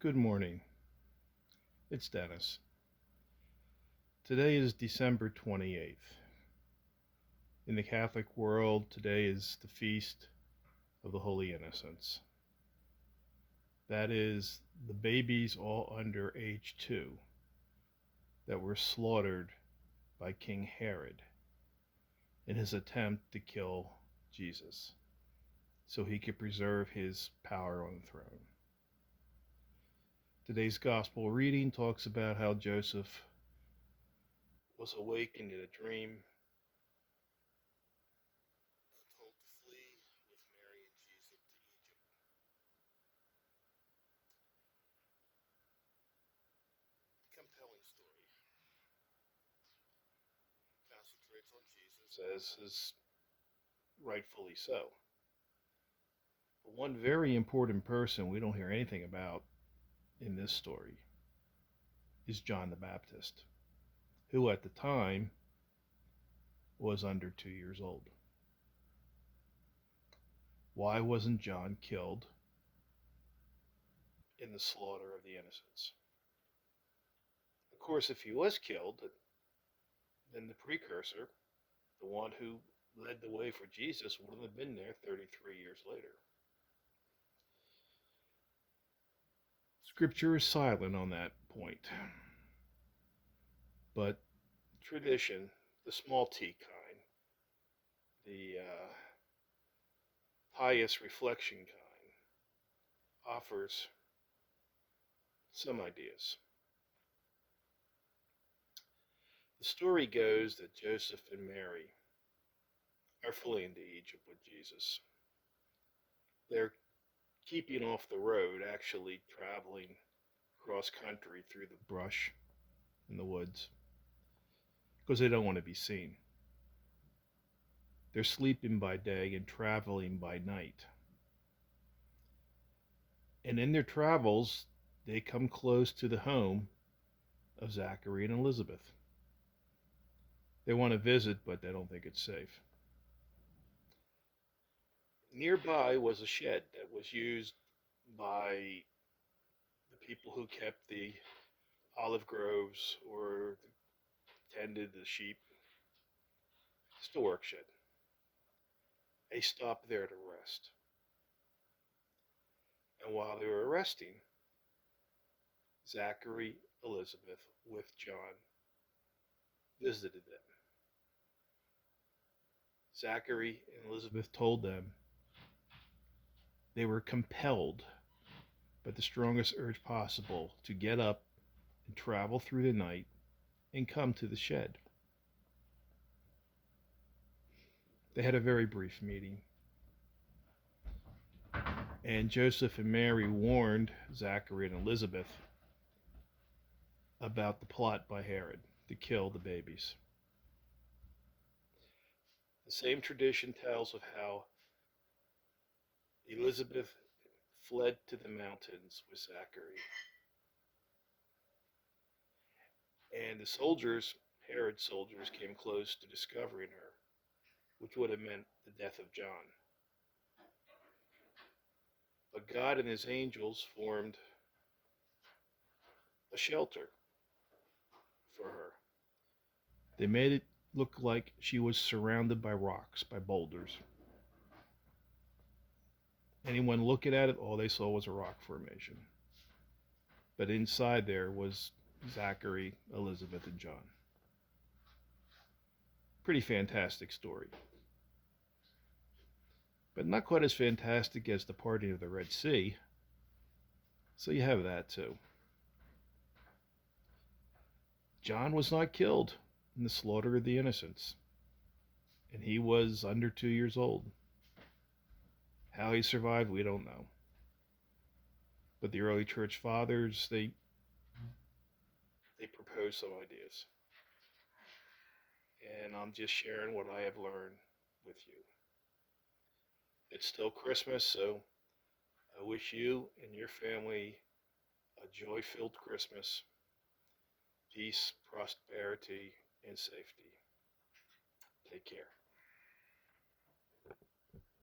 Good morning. It's Dennis. Today is December 28th. In the Catholic world, today is the Feast of the Holy Innocents. That is, the babies all under age 2 that were slaughtered by King Herod in his attempt to kill Jesus so he could preserve his power on the throne. Today's gospel reading talks about how Joseph was awakened in a dream, told to flee with Mary and Jesus to Egypt. Compelling story. Concentrates on Jesus as is rightfully so. But one very important person we don't hear anything about in this story is John the Baptist, who at the time was under 2 years old. Why wasn't John killed in the slaughter of the innocents? Of course, if he was killed, then the precursor, the one who led the way for Jesus, wouldn't have been there 33 years later. Scripture is silent on that point. But tradition, the small t kind, the pious reflection kind, offers some ideas. The story goes that Joseph and Mary are fleeing to Egypt with Jesus. They're keeping off the road, actually traveling cross country through the brush in the woods because they don't want to be seen. They're sleeping by day and traveling by night. And in their travels, they come close to the home of Zachary and Elizabeth. They want to visit, but they don't think it's safe. Nearby was a shed that was used by the people who kept the olive groves or tended the sheep. Just a work shed. They stopped there to rest. And while they were resting, Zachary, Elizabeth, with John, visited them. Zachary and Elizabeth told them they were compelled by the strongest urge possible to get up and travel through the night and come to the shed. They had a very brief meeting. And Joseph and Mary warned Zachary and Elizabeth about the plot by Herod to kill the babies. The same tradition tells of how Elizabeth fled to the mountains with Zachary. And the soldiers, Herod's soldiers, came close to discovering her, which would have meant the death of John. But God and his angels formed a shelter for her. They made it look like she was surrounded by rocks, by boulders. Anyone looking at it, all they saw was a rock formation. But inside there was Zachary, Elizabeth, and John. Pretty fantastic story. But not quite as fantastic as the parting of the Red Sea. So you have that too. John was not killed in the slaughter of the innocents. And he was under 2 years old. How he survived, we don't know. But the early church fathers, they proposed some ideas. And I'm just sharing what I have learned with you. It's still Christmas, so I wish you and your family a joy-filled Christmas, peace, prosperity, and safety. Take care.